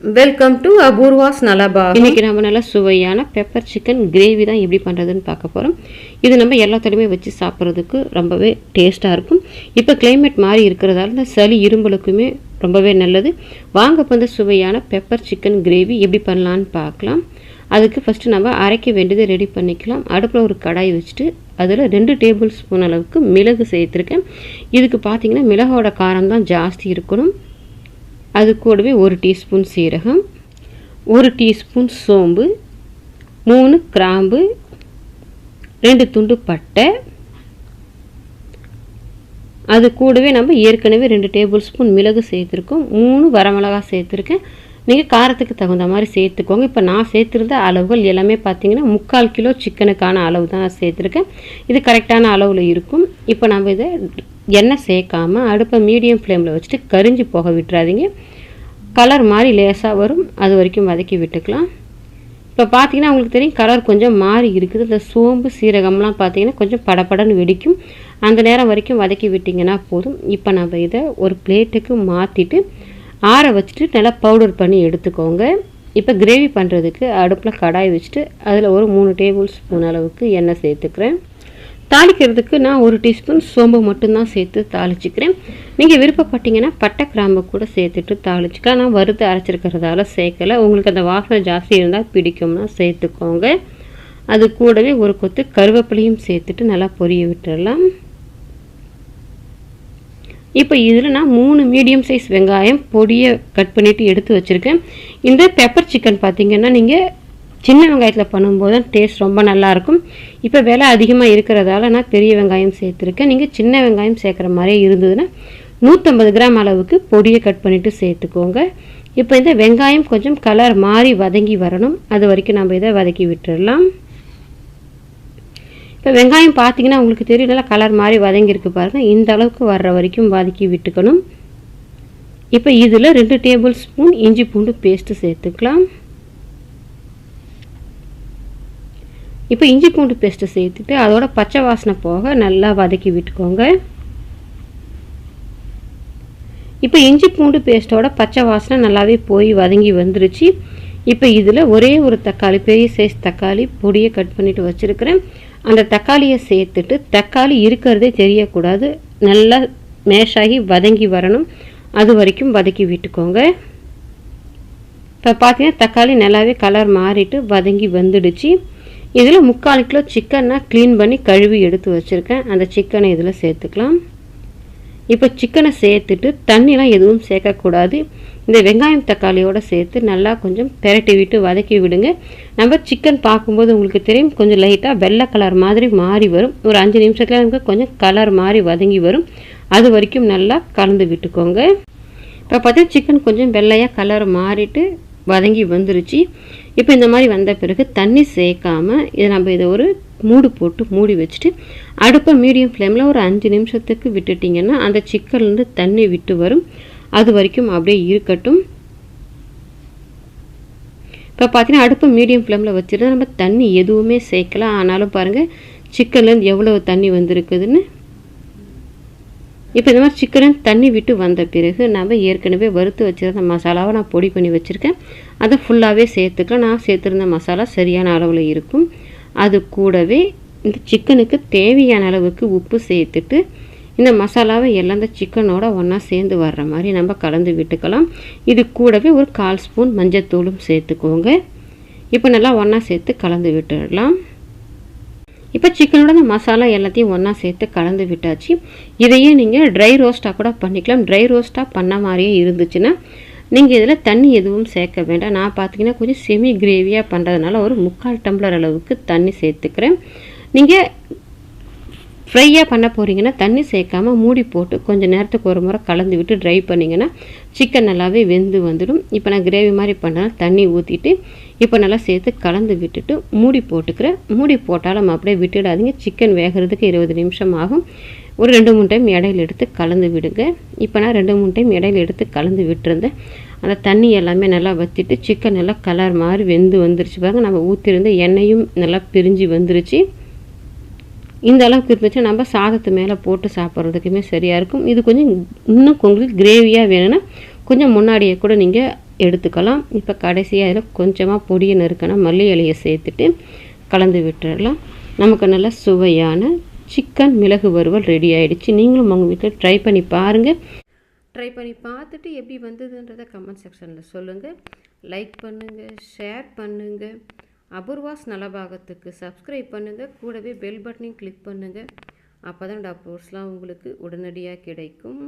Welcome to Apoorva's நலபா. இன்னைக்கு நம்ம நல்லா சுவையான பெப்பர் சிக்கன் கிரேவி தான் எப்படி பண்ணுறதுன்னு பார்க்க போகிறோம். இது நம்ம எல்லாத்துலையுமே வச்சு சாப்பிட்றதுக்கு ரொம்பவே டேஸ்ட்டாக இருக்கும். இப்போ கிளைமேட் மாறி இருக்கிறதால இந்த சளி இரும்பலுக்குமே ரொம்பவே நல்லது. வாங்க இப்போ இந்த சுவையான பெப்பர் சிக்கன் கிரேவி எப்படி பண்ணலான்னு பார்க்கலாம். அதுக்கு ஃபஸ்ட்டு நம்ம அரைக்க வேண்டியதை ரெடி பண்ணிக்கலாம். அடுப்பில் ஒரு கடாய் வச்சுட்டு அதில் 2 டேபிள் ஸ்பூன் அளவுக்கு மிளகு சேர்த்துருக்கேன். இதுக்கு பார்த்திங்கன்னா மிளகோட காரம் தான் ஜாஸ்தி இருக்கணும். அது கூடவே 1 டீஸ்பூன் சீரகம், 1 டீஸ்பூன் சோம்பு, 3 கிராம்பு, 2 துண்டு பட்டை, அது கூடவே நம்ம ஏற்கனவே 2 டேபிள் ஸ்பூன் மிளகு சேர்த்துருக்கோம். 3 வரமிளகாய் சேர்த்துருக்கேன். நீங்கள் காரத்துக்கு தகுந்த மாதிரி சேர்த்துக்கோங்க. இப்போ நான் சேர்த்துருந்த அளவுகள் எல்லாமே பார்த்தீங்கன்னா 3/4 கிலோ சிக்கனுக்கான அளவு தான் நான் சேர்த்துருக்கேன். இது கரெக்டான அளவில் இருக்கும். இப்போ நம்ம இதை எண்ணெய் சேர்க்காமல் அடுப்பை மீடியம் ஃப்ளேமில் வச்சுட்டு கரிஞ்சு போக விட்டுறாதீங்க. கலர் மாதிரி லேசாக வரும், அது வரைக்கும் வதக்கி விட்டுக்கலாம். இப்போ பார்த்தீங்கன்னா உங்களுக்கு தெரியும் கலர் கொஞ்சம் மாறி இருக்குது. இந்த சோம்பு சீரகம்லாம் பார்த்தீங்கன்னா கொஞ்சம் படப்படன்னு வெடிக்கும். அந்த நேரம் வரைக்கும் வதக்கி விட்டிங்கன்னா போதும். இப்போ நம்ம இதை ஒரு பிளேட்டுக்கு மாற்றிட்டு ஆற வச்சுட்டு நல்லா பவுடர் பண்ணி எடுத்துக்கோங்க. இப்போ கிரேவி பண்ணுறதுக்கு அடுப்பில் கடாய் வச்சுட்டு அதில் ஒரு 3 டேபிள் ஸ்பூன் அளவுக்கு எண்ணெய் சேர்த்துக்கிறேன். தாளிக்கிறதுக்கு நான் 1 டீஸ்பூன் சோம்பு மட்டும்தான் சேர்த்து தாளிச்சிக்கிறேன். நீங்கள் விருப்பப்பட்டீங்கன்னா பட்டை கிராம்பு கூட சேர்த்துட்டு தாளிச்சிக்கலாம். நான் வறுத்து அரைச்சிருக்கிறதால சேர்க்கலை. உங்களுக்கு அந்த வாசனை ஜாஸ்தி இருந்தால் பிடிக்கும்னா சேர்த்துக்கோங்க. அது கூடவே ஒரு கொத்து கருவேப்பிலையும் சேர்த்துட்டு நல்லா பொரிய விட்டுடலாம். இப்போ இதில் நான் 3 மீடியம் சைஸ் வெங்காயம் பொடியை கட் பண்ணிவிட்டு எடுத்து வச்சுருக்கேன். இந்த பெப்பர் சிக்கன் பார்த்திங்கன்னா நீங்கள் சின்ன வெங்காயத்தில் பண்ணும்போது தான் டேஸ்ட் ரொம்ப நல்லாயிருக்கும். இப்போ விலை அதிகமாக இருக்கிறதால நான் பெரிய வெங்காயம் சேர்த்துருக்கேன். நீங்கள் சின்ன வெங்காயம் சேர்க்குற மாதிரி இருந்ததுன்னா 150 கிராம் அளவுக்கு பொடியை கட் பண்ணிவிட்டு சேர்த்துக்கோங்க. இப்போ இந்த வெங்காயம் கொஞ்சம் கலர் மாறி வதங்கி வரணும், அது வரைக்கும் நம்ம இதை வதக்கி விட்டுடலாம். இப்போ வெங்காயம் பார்த்திங்கன்னா உங்களுக்கு தெரியும் நல்லா கலர் மாதிரி வதங்கியிருக்கு பாருங்கள். இந்த அளவுக்கு வர்ற வரைக்கும் வதக்கி விட்டுக்கணும். இப்போ இதில் 2 டேபிள் ஸ்பூன் இஞ்சி பூண்டு பேஸ்ட்டு சேர்த்துக்கலாம். இப்போ இஞ்சி பூண்டு பேஸ்ட்டை சேர்த்துட்டு அதோட பச்சை வாசனை போக நல்லா வதக்கி விட்டுக்கோங்க. இப்போ இஞ்சி பூண்டு பேஸ்ட்டோட பச்சை வாசனை நல்லாவே போய் வதங்கி வந்துருச்சு. இப்போ இதில் ஒரே ஒரு தக்காளி, பெரிய சைஸ் தக்காளி பொடியை கட் பண்ணிவிட்டு வச்சுருக்கிறேன். அந்த தக்காளியை சேர்த்துட்டு தக்காளி இருக்கிறதே தெரியக்கூடாது, நல்லா மேஷ் ஆகி வதங்கி வரணும், அது வரைக்கும் வதக்கி விட்டுக்கோங்க. இப்போ பார்த்தீங்கன்னா தக்காளி நல்லாவே கலர் மாறிட்டு வதங்கி வந்துடுச்சு. இதில் 3/4 கிலோ சிக்கன் நான் க்ளீன் பண்ணி கழுவி எடுத்து வச்சுருக்கேன். அந்த சிக்கனை இதில் சேர்த்துக்கலாம். இப்போ சிக்கனை சேர்த்துட்டு தண்ணிலாம் எதுவும் சேர்க்கக்கூடாது. இந்த வெங்காயம் தக்காளியோடு சேர்த்து நல்லா கொஞ்சம் பெரட்டி விட்டு வதக்கி விடுங்க. நம்ம சிக்கன் பார்க்கும்போது உங்களுக்கு தெரியும் கொஞ்சம் லைட்டாக வெள்ளை கலர் மாதிரி மாறி வரும். ஒரு 5 நிமிஷத்தில் நமக்கு கொஞ்சம் கலர் மாதிரி வதங்கி வரும், அது வரைக்கும் நல்லா கலந்து விட்டுக்கோங்க. இப்போ பார்த்தீங்கன்னா சிக்கன் கொஞ்சம் வெள்ளையாக கலர் மாறிட்டு வதங்கி வந்துருச்சு. இப்போ இந்த மாதிரி வந்த பிறகு தண்ணி சேர்க்காமல் இதை ஒரு மூடு போட்டு மூடி வச்சுட்டு அடுப்பை மீடியம் ஃப்ளேமில் ஒரு 5 நிமிஷத்துக்கு விட்டுட்டிங்கன்னா அந்த சிக்கன்லேருந்து தண்ணி விட்டு வரும், அது வரைக்கும் அப்படியே இருக்கட்டும். இப்போ பார்த்தீங்கன்னா அடுப்பை மீடியம் ஃப்ளேமில் வச்சுட்டு நம்ம தண்ணி எதுவுமே சேர்க்கலாம். ஆனாலும் பாருங்கள் சிக்கன்லேருந்து எவ்வளோ தண்ணி வந்திருக்குதுன்னு. இப்போ இந்த மாதிரி சிக்கன் தண்ணி விட்டு வந்த பிறகு நம்ம ஏற்கனவே வறுத்து வச்சுருந்த மசாலாவை நான் பொடி பண்ணி வச்சுருக்கேன். அதை ஃபுல்லாகவே சேர்த்துக்கலாம். நான் சேர்த்துருந்த மசாலா சரியான அளவில் இருக்கும். அது கூடவே இந்த சிக்கனுக்கு தேவையான அளவுக்கு உப்பு சேர்த்துட்டு இந்த மசாலாவை எல்லாம் இந்த சிக்கனோட ஒன்றா சேர்ந்து வர்ற மாதிரி நம்ம கலந்து விட்டுக்கலாம். இது கூடவே ஒரு 1/4 ஸ்பூன் மஞ்சத்தூளும் சேர்த்துக்கோங்க. இப்போ நல்லா ஒன்றா சேர்த்து கலந்து விட்டுடலாம். இப்போ சிக்கனோட இந்த மசாலா எல்லாத்தையும் ஒன்றா சேர்த்து கலந்து விட்டாச்சு. இதையே நீங்கள் ட்ரை ரோஸ்ட்டாக கூட பண்ணிக்கலாம். ட்ரை ரோஸ்ட்டாக பண்ண மாதிரியே இருந்துச்சுன்னா நீங்கள் இதில் தண்ணி எதுவும் சேர்க்க வேண்டாம். நான் பார்த்தீங்கன்னா கொஞ்சம் செமி கிரேவியாக பண்ணுறதுனால ஒரு 3/4 டம்ளர் அளவுக்கு தண்ணி சேர்த்துக்கிறேன். நீங்கள் ஃப்ரையாக பண்ண போகிறீங்கன்னா தண்ணி சேர்க்காமல் மூடி போட்டு கொஞ்சம் நேரத்துக்கு ஒரு முறை கலந்து விட்டு ட்ரை பண்ணிங்கன்னா சிக்கன் நல்லாவே வெந்து வந்துடும். இப்போ நான் கிரேவி மாதிரி பண்ணால் தண்ணி ஊற்றிட்டு இப்போ நல்லா சேர்த்து கலந்து விட்டுட்டு மூடி போட்டுக்கிறேன். மூடி போட்டாலும் அப்படியே விட்டுடாதீங்க, சிக்கன் வேகிறதுக்கு 20 நிமிஷம் ஆகும். ஒரு 2-3 டைம் இடையில எடுத்து கலந்து விடுங்க. இப்போ நான் 2-3 டைம் இடையில எடுத்து கலந்து விட்டுருந்தேன். அந்த தண்ணி எல்லாமே நல்லா வற்றிட்டு சிக்கன் நல்லா கலர் மாதிரி வெந்து வந்துருச்சு பாருங்கள். நம்ம ஊற்றிருந்த எண்ணெயும் நல்லா பிரிஞ்சு வந்துருச்சு. இந்த அளவுக்கு இருந்துச்சுன்னா நம்ம சாதத்து மேலே போட்டு சாப்பிட்றதுக்குமே சரியாக இருக்கும். இது கொஞ்சம் இன்னும் உங்களுக்கு கிரேவியாக வேணும்னா கொஞ்சம் முன்னாடியே கூட நீங்கள் எடுத்துக்கலாம். இப்போ கடைசியாக இதில் கொஞ்சமாக பொடியை நறுக்கின மல்லி இலையை சேர்த்துட்டு கலந்து விட்டுடலாம். நமக்கு நல்ல சுவையான சிக்கன் மிளகு வறுவல் ரெடி ஆகிடுச்சு. நீங்களும் உங்கள் வீட்டில் ட்ரை பண்ணி பாருங்கள். ட்ரை பண்ணி பார்த்துட்டு எப்படி வந்ததுன்றதை கமெண்ட் செக்ஷனில் சொல்லுங்கள். லைக் பண்ணுங்கள், ஷேர் பண்ணுங்கள். அபூர்வாஸ் நலபாகத்துக்கு சப்ஸ்கிரைப் பண்ணுங்கள். கூடவே பெல் பட்டனையும் கிளிக் பண்ணுங்கள். அப்போ தான் அப்லோட்ஸ்லாம் உங்களுக்கு உடனடியாக கிடைக்கும்.